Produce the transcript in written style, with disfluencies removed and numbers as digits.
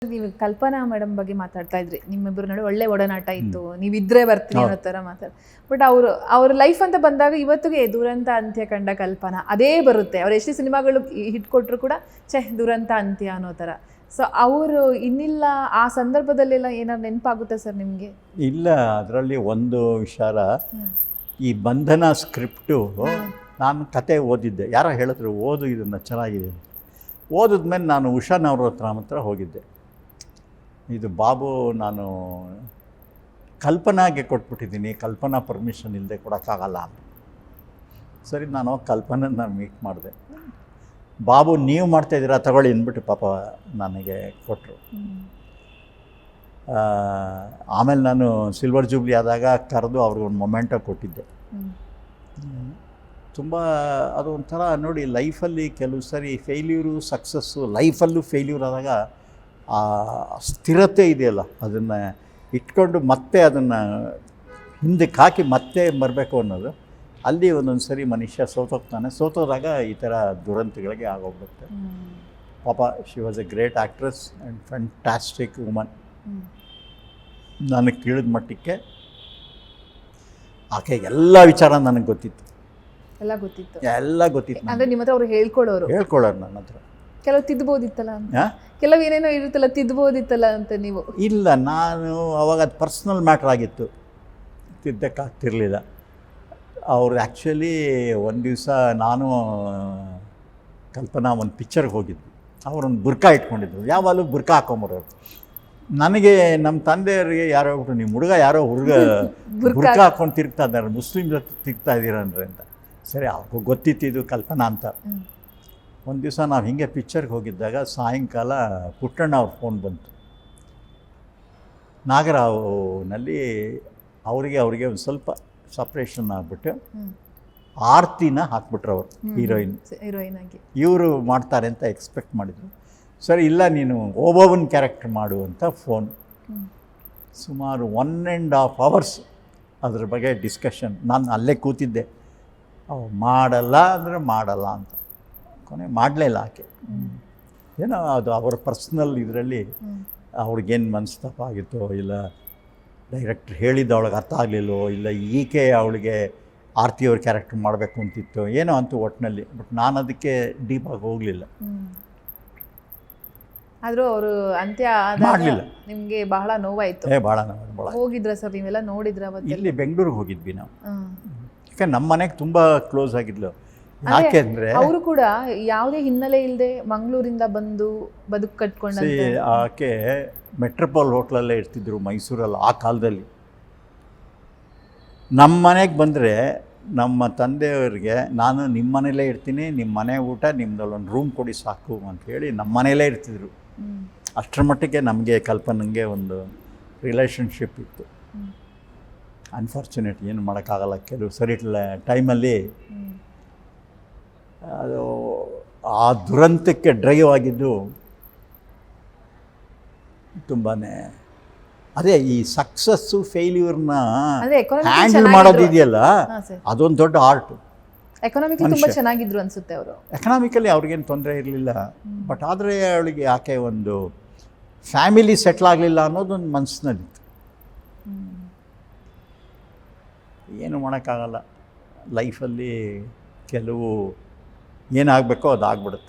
ನೀವು ಕಲ್ಪನಾ ಮೇಡಮ್ ಬಗ್ಗೆ ಮಾತಾಡ್ತಾ ಇದ್ರಿ, ನಿಮ್ಮಿಬ್ಬರ ನಡುವೆ ಒಳ್ಳೆ ಒಡನಾಟ ಇತ್ತು, ನೀವಿದ್ರೆ ಬರ್ತೀನಿ ಅನ್ನೋ ಥರ ಬಟ್ ಅವ್ರ ಲೈಫ್ ಅಂತ ಬಂದಾಗ ಇವತ್ತಿಗೆ ದುರಂತ ಅಂತ್ಯ ಕಂಡ ಕಲ್ಪನಾ ಅದೇ ಬರುತ್ತೆ. ಅವ್ರು ಎಷ್ಟೇ ಸಿನಿಮಾಗಳು ಹಿಟ್ ಕೊಟ್ಟರು ಕೂಡ ದುರಂತ ಅಂತ್ಯ ಅನ್ನೋ ಥರ. ಸೊ ಅವರು ಇನ್ನಿಲ್ಲ ಆ ಸಂದರ್ಭದಲ್ಲೆಲ್ಲ ಏನಾದ್ರು ನೆನಪಾಗುತ್ತೆ ಸರ್ ನಿಮಗೆ? ಇಲ್ಲ, ಅದರಲ್ಲಿ ಒಂದು ವಿಚಾರ, ಈ ಬಂಧನ ಸ್ಕ್ರಿಪ್ಟು ನಾನು ಕತೆ ಓದಿದ್ದೆ. ಯಾರೋ ಹೇಳಿದ್ರು ಓದು ಇದನ್ನು ಚೆನ್ನಾಗಿದೆ ಅಂತ. ಓದಿದ್ಮೇಲೆ ನಾನು ಉಷಾನವ್ರ ಹತ್ರ ಹೋಗಿದ್ದೆ. ಇದು ಬಾಬು ನಾನು ಕಲ್ಪನಾಗೆ ಕೊಟ್ಬಿಟ್ಟಿದ್ದೀನಿ, ಕಲ್ಪನಾ ಪರ್ಮಿಷನ್ ಇಲ್ಲದೆ ಕೊಡೋಕ್ಕಾಗಲ್ಲ ಅಂತ. ಸರಿ, ನಾನು ಕಲ್ಪನನ್ನ ಮೀಟ್ ಮಾಡಿದೆ. ಬಾಬು ನೀವು ಮಾಡ್ತಾಯಿದ್ದೀರಾ ತಗೊಳ್ಳಿ ಅಂದ್ಬಿಟ್ಟು ಪಾಪ ನನಗೆ ಕೊಟ್ಟರು. ಆಮೇಲೆ ನಾನು ಸಿಲ್ವರ್ ಜೂಬ್ಲಿ ಆದಾಗ ಕರೆದು ಅವ್ರಿಗೆ ಒಂದು ಮೊಮೆಂಟೋ ಕೊಟ್ಟಿದ್ದೆ. ತುಂಬ ಅದು ಒಂಥರ ನೋಡಿ, ಲೈಫಲ್ಲಿ ಕೆಲವು ಸರಿ ಫೇಲ್ಯೂರು ಸಕ್ಸಸ್ಸು, ಲೈಫಲ್ಲೂ ಫೇಲ್ಯೂರ್ ಆದಾಗ ಆ ಸ್ಥಿರತೆ ಇದೆಯಲ್ಲ, ಅದನ್ನು ಇಟ್ಕೊಂಡು ಮತ್ತೆ ಅದನ್ನು ಹಿಂದಕ್ಕೆ ಹಾಕಿ ಮತ್ತೆ ಬರಬೇಕು ಅನ್ನೋದು, ಅಲ್ಲಿ ಒಂದೊಂದು ಸರಿ ಮನುಷ್ಯ ಸೋತೋಗ್ತಾನೆ. ಸೋತೋದಾಗ ಈ ಥರ ದುರಂತಗಳಿಗೆ ಆಗೋಗ್ಬಿಡುತ್ತೆ. ಪಾಪ she was A great actress and fantastic woman. ನನಗೆ ತಿಳಿದ ಮಟ್ಟಕ್ಕೆ ಆಕೆ ಎಲ್ಲ ವಿಚಾರ ನನಗೆ ಗೊತ್ತಿತ್ತು, ಎಲ್ಲ ಗೊತ್ತಿತ್ತು. ಅಂದರೆ ನಿಮ್ಮ ಹತ್ರ ಅವ್ರು ಹೇಳ್ಕೊಳ್ಳೋರು ನನ್ನ ಹತ್ರ. ಕೆಲವು ತಿದ್ಬೋದಿತ್ತಲ್ಲ ಅಂತ, ಕೆಲವು ಏನೇನೋ ಇರುತ್ತಲ್ಲ ತಿದ್ಬೋದಿತ್ತಲ್ಲ ಅಂತ ನೀವು? ಇಲ್ಲ, ನಾನು ಅವಾಗ ಅದು ಪರ್ಸ್ನಲ್ ಮ್ಯಾಟ್ರ್ ಆಗಿತ್ತು, ತಿದ್ದಕ್ಕಾಗ್ತಿರ್ಲಿಲ್ಲ. ಅವರು ಆ್ಯಕ್ಚುಲಿ ಒಂದು ದಿವಸ ನಾನು ಕಲ್ಪನಾ ಒಂದು ಪಿಕ್ಚರ್ಗೆ ಹೋಗಿದ್ವಿ. ಅವರೊಂದು ಬುರ್ಕಾ ಇಟ್ಕೊಂಡಿದ್ರು, ಯಾವಾಗಲೂ ಬುರ್ಕಾ ಹಾಕೊಂಬರೋರು. ನನಗೆ ನಮ್ಮ ತಂದೆಯವರಿಗೆ ಯಾರೋ ಹೇಳ್ಬಿಟ್ಟು, ನಿಮ್ಮ ಹುಡುಗ ಬುರ್ಕಾ ಹಾಕ್ಕೊಂಡು ತಿರುಗ್ತಾ ಇದ್ದಾರೆ, ಮುಸ್ಲಿಮ್ ಜೊತೆ ತಿರುಗ್ತಾ ಇದ್ದೀರನ್ರಿ ಅಂತ. ಸರಿ, ಅವ್ರಿಗೂ ಗೊತ್ತಿತ್ತು ಕಲ್ಪನಾ ಅಂತ. ಒಂದು ದಿವಸ ನಾವು ಹೀಗೆ ಪಿಕ್ಚರ್ಗೆ ಹೋಗಿದ್ದಾಗ ಸಾಯಂಕಾಲ ಪುಟ್ಟಣ್ಣ ಅವ್ರ ಫೋನ್ ಬಂತು. ನಾಗರಾವ್ನಲ್ಲಿ ಅವ್ರಿಗೆ ಒಂದು ಸ್ವಲ್ಪ ಸಪ್ರೇಷನ್ ಆಗಿಬಿಟ್ಟು ಆರ್ತಿನ ಹಾಕ್ಬಿಟ್ರು ಅವರು, ಹೀರೋಯಿನ್ ಆಗಿ. ಇವರು ಮಾಡ್ತಾರೆ ಅಂತ ಎಕ್ಸ್ಪೆಕ್ಟ್ ಮಾಡಿದರು. ಸರಿ, ಇಲ್ಲ ನೀನು ಓಬೋವನ್ ಕ್ಯಾರೆಕ್ಟರ್ ಮಾಡು ಅಂತ ಫೋನ್. ಸುಮಾರು 1.5 hours ಅದ್ರ ಬಗ್ಗೆ ಡಿಸ್ಕಷನ್. ನಾನು ಅಲ್ಲೇ ಕೂತಿದ್ದೆ. ಮಾಡಲ್ಲ ಅಂದರೆ ಮಾಡಲ್ಲ ಅಂತ. ಕೊನೆ ಮಾಡಲೇ ಇಲ್ಲ ಆಕೆ. ಏನೋ ಅದು ಅವರ ಪರ್ಸ್ನಲ್ ಇದರಲ್ಲಿ ಅವ್ರಿಗೇನು ಮನಸ್ತಾಪ ಆಗಿತ್ತೋ, ಇಲ್ಲ ಡೈರೆಕ್ಟ್ರ್ ಹೇಳಿದ್ದು ಅವಳಿಗೆ ಅರ್ಥ ಆಗಲಿಲ್ಲೋ, ಇಲ್ಲ ಈಕೆ ಅವಳಿಗೆ ಆರ್ತಿಯವ್ರ ಕ್ಯಾರೆಕ್ಟರ್ ಮಾಡಬೇಕು ಅಂತಿತ್ತು, ಏನೋ ಅಂತೂ ಒಟ್ಟಿನಲ್ಲಿ. ಬಟ್ ನಾನು ಅದಕ್ಕೆ ಡೀಪಾಗಿ ಹೋಗಲಿಲ್ಲ. ಆದರೂ ಅವರು ಅಂತ್ಯ ಮಾಡಲಿಲ್ಲ. ನಿಮಗೆ ಬಹಳ ನೋವಾಯಿತು? ಭಾಳ. ಹೋಗಿದ್ರ ಸರ್ ನೀವೆಲ್ಲ ನೋಡಿದ್ರ? ಇಲ್ಲಿ ಬೆಂಗಳೂರಿಗೆ ಹೋಗಿದ್ವಿ ನಾವು. ಯಾಕಂದ್ರೆ ನಮ್ಮ ಮನೆಗೆ ತುಂಬ ಕ್ಲೋಸ್ ಆಗಿದ್ಲು. ಯಾಕೆ ಅಂದರೆ ಅವರು ಕೂಡ ಯಾವುದೇ ಹಿನ್ನೆಲೆ ಇಲ್ಲದೆ ಮಂಗಳೂರಿಂದ ಬಂದು ಬದುಕು ಕಟ್ಕೊಂಡ. ಆಕೆ ಮೆಟ್ರೋಪಾಲ್ ಹೋಟ್ಲಲ್ಲೇ ಇರ್ತಿದ್ರು ಮೈಸೂರಲ್ಲಿ ಆ ಕಾಲದಲ್ಲಿ. ನಮ್ಮ ಮನೆಗೆ ಬಂದರೆ ನಮ್ಮ ತಂದೆಯವರಿಗೆ, ನಾನು ನಿಮ್ಮ ಮನೇಲೇ ಇರ್ತೀನಿ, ನಿಮ್ಮ ಮನೆ ಊಟ ನಿಮ್ಮದಲ್ಲೊಂದು ರೂಮ್ ಕೊಡಿ ಸಾಕು ಅಂಥೇಳಿ ನಮ್ಮ ಮನೇಲೇ ಇರ್ತಿದ್ರು. ಅಷ್ಟರ ಮಟ್ಟಿಗೆ ನಮಗೆ ಕಲ್ಪನೆಗೆ ಒಂದು ರಿಲೇಷನ್ಶಿಪ್ ಇತ್ತು. ಅನ್ಫಾರ್ಚುನೇಟ್, ಏನು ಮಾಡೋಕ್ಕಾಗಲ್ಲ. ಕೆಲವು ಸರಿ ಟೈಮಲ್ಲಿ ಅದು ಆ ದುರಂತಕ್ಕೆ ಡ್ರೈವ್ ಆಗಿದ್ದು ತುಂಬಾ. ಅದೇ ಈ ಸಕ್ಸಸ್ಸು ಫೇಲ್ಯೂರ್ನ ಹ್ಯಾಂಡಲ್ ಮಾಡೋದಿದೆಯಲ್ಲ, ಅದೊಂದು ದೊಡ್ಡ ಆರ್ಟು. ಎಕನಾಮಿಕಲಿ ತುಂಬ ಚೆನ್ನಾಗಿದ್ರು ಅನಿಸುತ್ತೆ ಅವರು. ಎಕನಾಮಿಕಲಿ ಅವ್ರಿಗೇನು ತೊಂದರೆ ಇರಲಿಲ್ಲ. ಬಟ್ ಆದರೆ ಅವಳಿಗೆ ಯಾಕೆ ಒಂದು ಫ್ಯಾಮಿಲಿ ಸೆಟ್ಲ್ ಆಗಲಿಲ್ಲ ಅನ್ನೋದೊಂದು ಮನಸ್ಸಿನಲ್ಲಿತ್ತು. ಏನು ಮಾಡೋಕ್ಕಾಗಲ್ಲ. ಲೈಫಲ್ಲಿ ಕೆಲವು ಏನಾಗಬೇಕೋ ಅದು ಆಗ್ಬಿಡುತ್ತೆ.